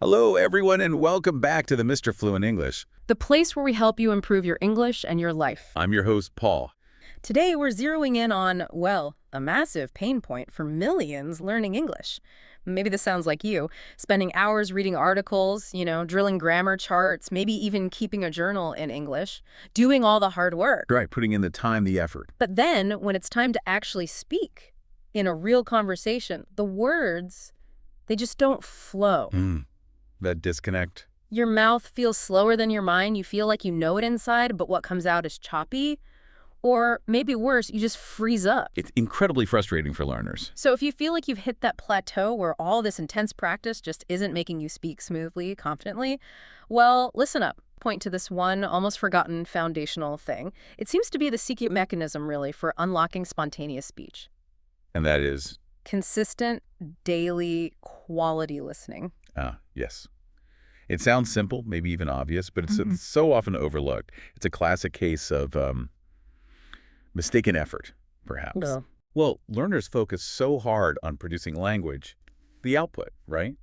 Hello, everyone, and welcome back to the Mr. Fluent English. The place where we help you improve your English and your life. I'm your host, Paul. Today, we're zeroing in on, well, a massive pain point for millions learning English. Maybe this sounds like you, spending hours reading articles, drilling grammar charts, maybe even keeping a journal in English, doing all the hard work. Right, putting in the time, the effort. But then, when it's time to actually speak in a real conversation, the words, they just don't flow. That disconnect. Your mouth feels slower than your mind. You feel like you know it inside, but what comes out is choppy. Or maybe worse, you just freeze up. It's incredibly frustrating for learners. So if you feel like you've hit that plateau where all this intense practice just isn't making you speak smoothly, confidently, well, listen up. Point to this one almost forgotten foundational thing. It seems to be the secret mechanism, really, for unlocking spontaneous speech. And that is? Consistent, daily, quality listening. Yes. It sounds simple, maybe even obvious, but it's so often overlooked. It's a classic case of mistaken effort, perhaps. No. Well, learners focus so hard on producing language, the output, right?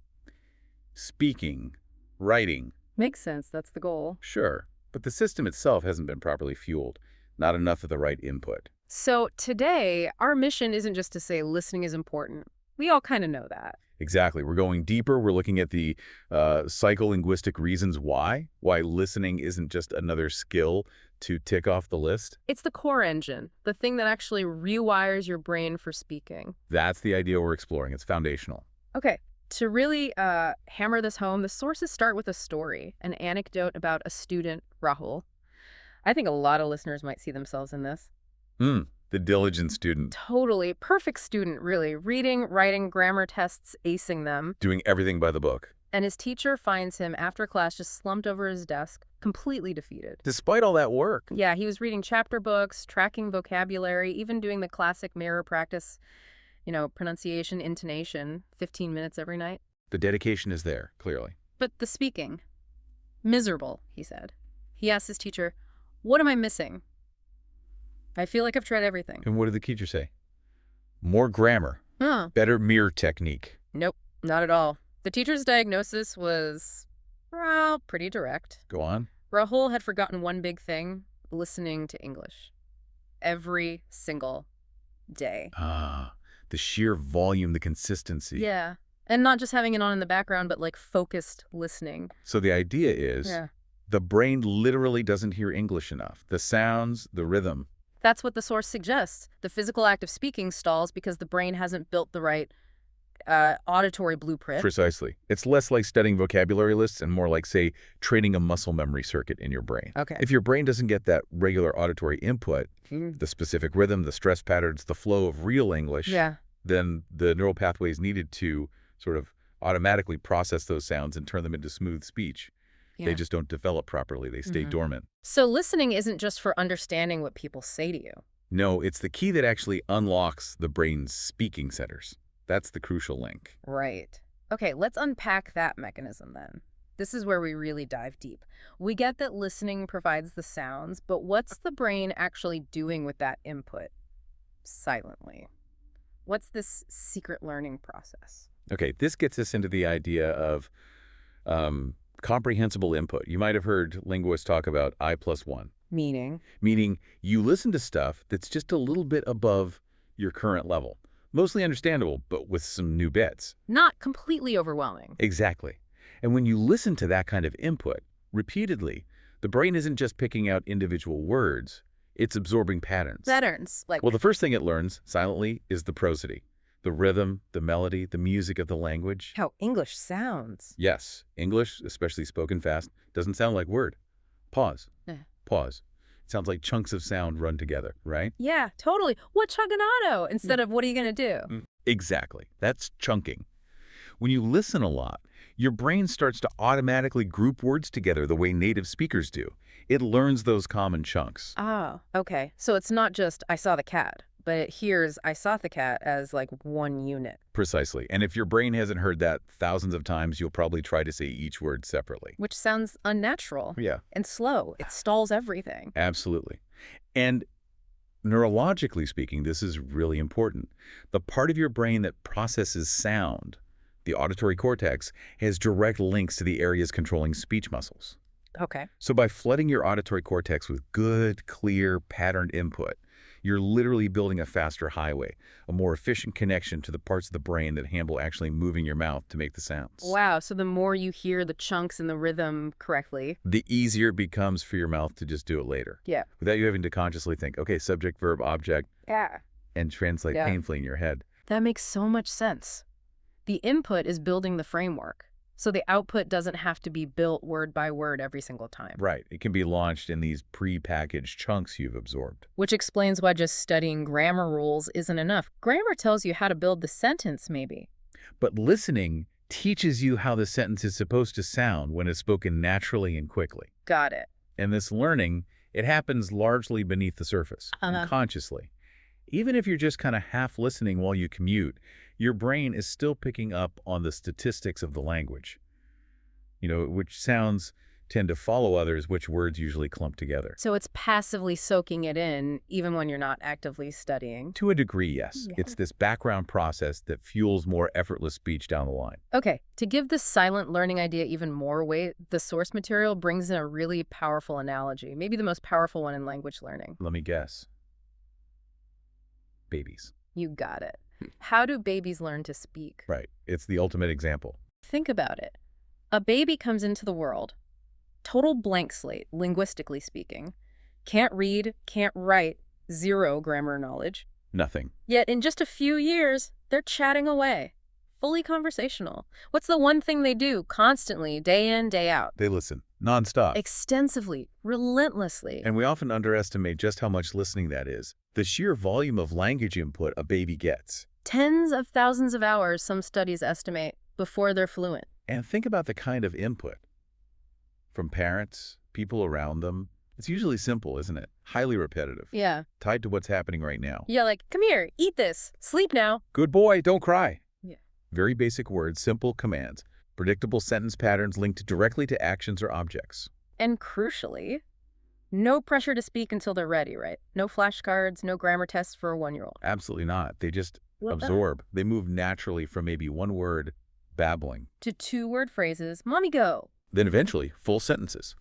Speaking, writing. Makes sense. That's the goal. Sure, but the system itself hasn't been properly fueled. Not enough of the right input. So today, our mission isn't just to say listening is important. We all kind of know that. Exactly. We're going deeper. We're looking at the psycholinguistic reasons why listening isn't just another skill to tick off the list. It's the core engine, the thing that actually rewires your brain for speaking. That's the idea we're exploring. It's foundational. Okay, to really hammer this home, the sources start with a story, an anecdote about a student, Rahul. I think a lot of listeners might see themselves in this. The diligent student. Totally. Perfect student, really. Reading, writing, grammar tests, acing them. Doing everything by the book. And his teacher finds him after class just slumped over his desk, completely defeated. Despite all that work. Yeah, he was reading chapter books, tracking vocabulary, even doing the classic mirror practice, pronunciation, intonation, 15 minutes every night. The dedication is there, clearly. But the speaking. Miserable, he said. He asked his teacher, "What am I missing? I feel like I've tried everything." And what did the teacher say? More grammar. Better mirror technique. Nope, not at all. The teacher's diagnosis was, well, pretty direct. Go on. Rahul had forgotten one big thing, listening to English. Every single day. The sheer volume, the consistency. Yeah, and not just having it on in the background, but like focused listening. So the idea is the brain literally doesn't hear English enough. The sounds, the rhythm. That's what the source suggests. The physical act of speaking stalls because the brain hasn't built the right auditory blueprint. Precisely. It's less like studying vocabulary lists and more like, say, training a muscle memory circuit in your brain. Okay. If your brain doesn't get that regular auditory input, the specific rhythm, the stress patterns, the flow of real English, then the neural pathways needed to sort of automatically process those sounds and turn them into smooth speech. They just don't develop properly. They stay dormant. So listening isn't just for understanding what people say to you. No, it's the key that actually unlocks the brain's speaking centers. That's the crucial link. Right. Okay, let's unpack that mechanism then. This is where we really dive deep. We get that listening provides the sounds, but what's the brain actually doing with that input silently? What's this secret learning process? Okay, this gets us into the idea of comprehensible input. You might have heard linguists talk about I+1. Meaning? Meaning you listen to stuff that's just a little bit above your current level. Mostly understandable, but with some new bits. Not completely overwhelming. Exactly. And when you listen to that kind of input repeatedly, the brain isn't just picking out individual words, it's absorbing patterns. Patterns, like... Well, the first thing it learns, silently, is the prosody. The rhythm, the melody, the music of the language. How English sounds. Yes, English, especially spoken fast, doesn't sound like word. Pause. Pause. It sounds like chunks of sound run together, right? Yeah, totally. What chugganato? Instead of what are you going to do? Exactly. That's chunking. When you listen a lot, your brain starts to automatically group words together the way native speakers do. It learns those common chunks. Oh, okay. So it's not just, I saw the cat, but it hears I saw the cat as like one unit. Precisely. And if your brain hasn't heard that thousands of times, you'll probably try to say each word separately. Which sounds unnatural. Yeah. And slow. It stalls everything. Absolutely. And neurologically speaking, this is really important. The part of your brain that processes sound, the auditory cortex, has direct links to the areas controlling speech muscles. Okay. So by flooding your auditory cortex with good, clear, patterned input, you're literally building a faster highway, a more efficient connection to the parts of the brain that handle actually moving your mouth to make the sounds. Wow, so the more you hear the chunks and the rhythm correctly, the easier it becomes for your mouth to just do it later. Yeah. Without you having to consciously think, okay, subject, verb, object, Yeah. and translate painfully in your head. That makes so much sense. The input is building the framework, so the output doesn't have to be built word by word every single time. Right. It can be launched in these pre-packaged chunks you've absorbed. Which explains why just studying grammar rules isn't enough. Grammar tells you how to build the sentence, maybe. But listening teaches you how the sentence is supposed to sound when it's spoken naturally and quickly. Got it. And this learning, it happens largely beneath the surface, unconsciously. Even if you're just kind of half listening while you commute, your brain is still picking up on the statistics of the language. Which sounds tend to follow others, which words usually clump together. So it's passively soaking it in, even when you're not actively studying? To a degree, yes. It's this background process that fuels more effortless speech down the line. Okay, to give this silent learning idea even more weight, the source material brings in a really powerful analogy, maybe the most powerful one in language learning. Let me guess. Babies. You got it. How do babies learn to speak? Right. It's the ultimate example. Think about it. A baby comes into the world, total blank slate, linguistically speaking. Can't read, can't write, zero grammar knowledge. Nothing. Yet in just a few years, they're chatting away. Fully conversational. What's the one thing they do constantly, day in, day out? They listen. Nonstop. Extensively. Relentlessly. And we often underestimate just how much listening that is. The sheer volume of language input a baby gets. Tens of thousands of hours, some studies estimate, before they're fluent. And think about the kind of input. From parents, people around them. It's usually simple, isn't it? Highly repetitive. Yeah. Tied to what's happening right now. Yeah, like, come here, eat this, sleep now. Good boy, don't cry. Yeah. Very basic words, simple commands. Predictable sentence patterns linked directly to actions or objects. And crucially, no pressure to speak until they're ready, right? No flashcards, no grammar tests for a 1-year-old. Absolutely not. They just absorb. They move naturally from maybe one word, babbling, to 2-word phrases, mommy go. Then eventually, full sentences.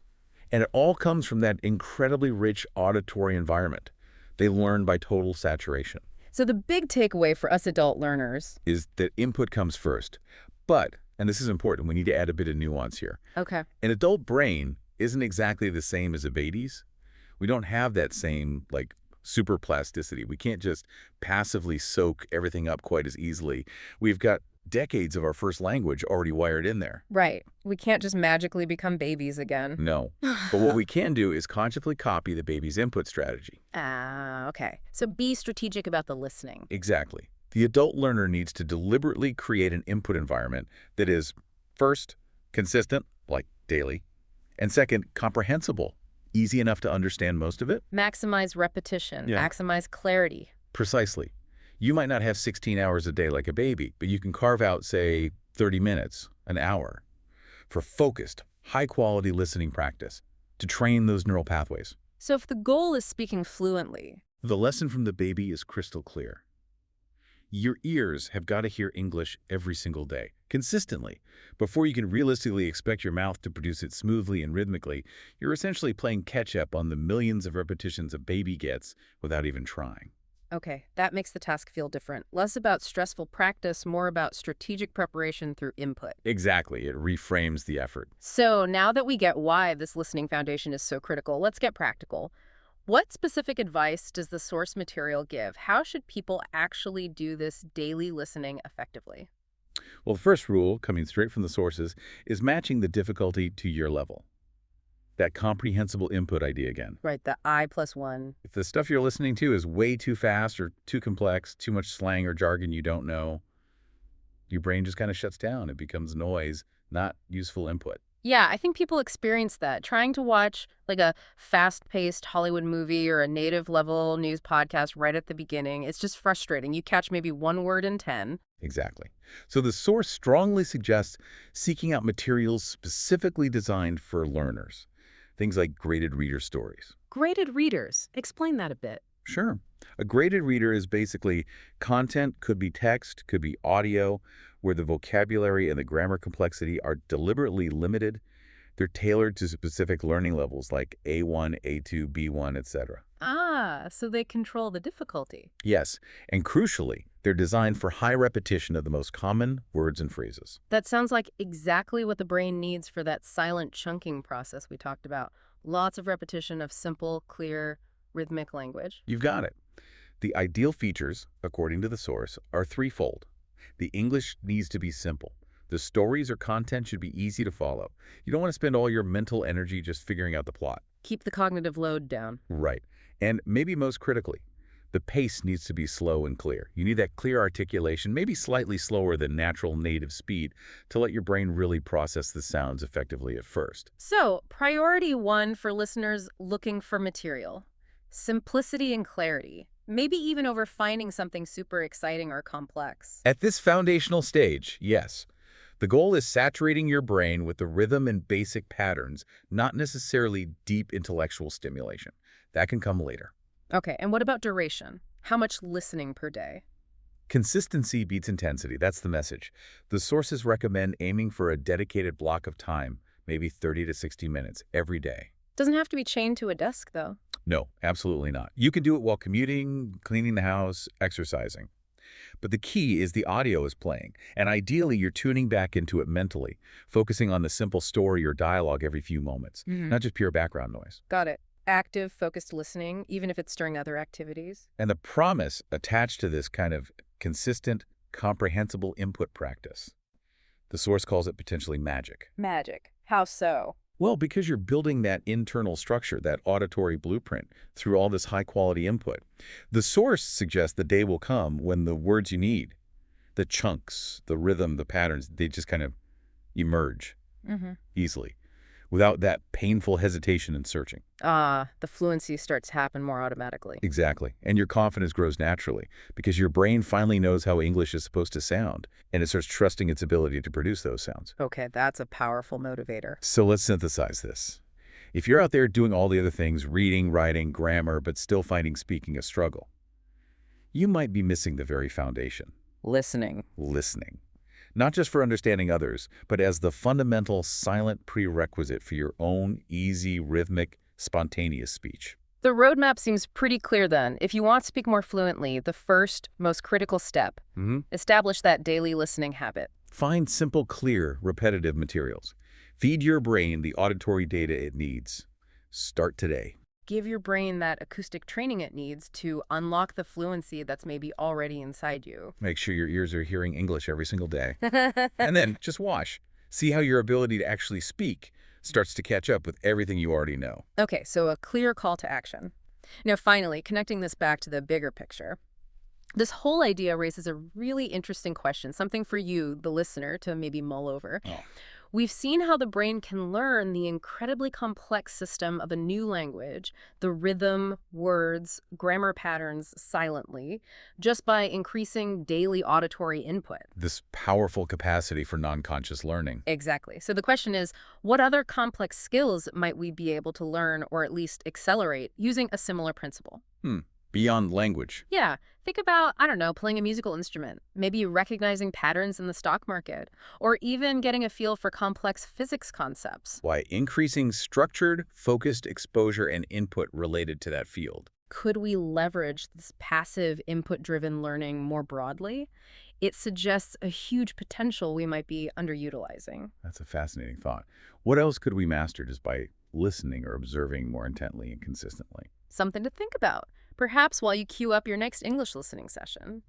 And it all comes from that incredibly rich auditory environment. They learn by total saturation. So the big takeaway for us adult learners is that input comes first. But, and this is important, we need to add a bit of nuance here. Okay. An adult brain isn't exactly the same as a baby's. We don't have that same, super plasticity. We can't just passively soak everything up quite as easily. We've got decades of our first language already wired in there. Right. We can't just magically become babies again. No. But what we can do is consciously copy the baby's input strategy. Okay. So be strategic about the listening. Exactly. The adult learner needs to deliberately create an input environment that is, first, consistent, like daily, and second, comprehensible, easy enough to understand most of it. Maximize repetition, maximize clarity. Precisely. You might not have 16 hours a day like a baby, but you can carve out, say, 30 minutes, an hour, for focused, high-quality listening practice to train those neural pathways. So if the goal is speaking fluently, the lesson from the baby is crystal clear. Your ears have got to hear English every single day, consistently. Before you can realistically expect your mouth to produce it smoothly and rhythmically, you're essentially playing catch-up on the millions of repetitions a baby gets without even trying. Okay, that makes the task feel different. Less about stressful practice, more about strategic preparation through input. Exactly. It reframes the effort. So now that we get why this listening foundation is so critical, let's get practical. What specific advice does the source material give? How should people actually do this daily listening effectively? Well, the first rule, coming straight from the sources, is matching the difficulty to your level. That comprehensible input idea again. Right, the I+1. If the stuff you're listening to is way too fast or too complex, too much slang or jargon you don't know, your brain just kind of shuts down. It becomes noise, not useful input. Yeah, I think people experience that. Trying to watch like a fast-paced Hollywood movie or a native-level news podcast right at the beginning, it's just frustrating. You catch maybe 1 word in 10. Exactly. So the source strongly suggests seeking out materials specifically designed for learners. Things like graded reader stories. Graded readers. Explain that a bit. Sure. A graded reader is basically content, could be text, could be audio, where the vocabulary and the grammar complexity are deliberately limited. They're tailored to specific learning levels like A1, A2, B1, etc. Ah, so they control the difficulty. Yes, and crucially, they're designed for high repetition of the most common words and phrases. That sounds like exactly what the brain needs for that silent chunking process we talked about. Lots of repetition of simple, clear, rhythmic language. You've got it. The ideal features, according to the source, are threefold. The English needs to be simple. The stories or content should be easy to follow. You don't want to spend all your mental energy just figuring out the plot. Keep the cognitive load down. Right. And maybe most critically, the pace needs to be slow and clear. You need that clear articulation, maybe slightly slower than natural native speed, to let your brain really process the sounds effectively at first. So, priority one for listeners looking for material. Simplicity and clarity. Maybe even over finding something super exciting or complex. At this foundational stage, yes. The goal is saturating your brain with the rhythm and basic patterns, not necessarily deep intellectual stimulation. That can come later. Okay, and what about duration? How much listening per day? Consistency beats intensity. That's the message. The sources recommend aiming for a dedicated block of time, maybe 30 to 60 minutes every day. Doesn't have to be chained to a desk, though. No, absolutely not. You can do it while commuting, cleaning the house, exercising. But the key is the audio is playing, and ideally you're tuning back into it mentally, focusing on the simple story or dialogue every few moments, not just pure background noise. Got it. Active, focused listening, even if it's during other activities. And the promise attached to this kind of consistent, comprehensible input practice. The source calls it potentially magic. Magic. How so? Well, because you're building that internal structure, that auditory blueprint, through all this high-quality input. The source suggests the day will come when the words you need, the chunks, the rhythm, the patterns, they just kind of emerge easily, without that painful hesitation and searching. Ah, the fluency starts to happen more automatically. Exactly. And your confidence grows naturally, because your brain finally knows how English is supposed to sound, and it starts trusting its ability to produce those sounds. Okay, that's a powerful motivator. So let's synthesize this. If you're out there doing all the other things, reading, writing, grammar, but still finding speaking a struggle, you might be missing the very foundation. Listening. Listening. Not just for understanding others, but as the fundamental silent prerequisite for your own easy, rhythmic, spontaneous speech. The roadmap seems pretty clear then. If you want to speak more fluently, the first, most critical step, establish that daily listening habit. Find simple, clear, repetitive materials. Feed your brain the auditory data it needs. Start today. Give your brain that acoustic training it needs to unlock the fluency that's maybe already inside you. Make sure your ears are hearing English every single day. And then just watch. See how your ability to actually speak starts to catch up with everything you already know. Okay, so a clear call to action. Now, finally, connecting this back to the bigger picture. This whole idea raises a really interesting question, something for you, the listener, to maybe mull over. We've seen how the brain can learn the incredibly complex system of a new language, the rhythm, words, grammar patterns silently, just by increasing daily auditory input. This powerful capacity for non-conscious learning. Exactly. So the question is, what other complex skills might we be able to learn or at least accelerate using a similar principle? Beyond language. Yeah. Think about, I don't know, playing a musical instrument, maybe recognizing patterns in the stock market, or even getting a feel for complex physics concepts. By increasing structured, focused exposure and input related to that field. Could we leverage this passive input-driven learning more broadly? It suggests a huge potential we might be underutilizing. That's a fascinating thought. What else could we master just by listening or observing more intently and consistently? Something to think about. Perhaps while you queue up your next English listening session.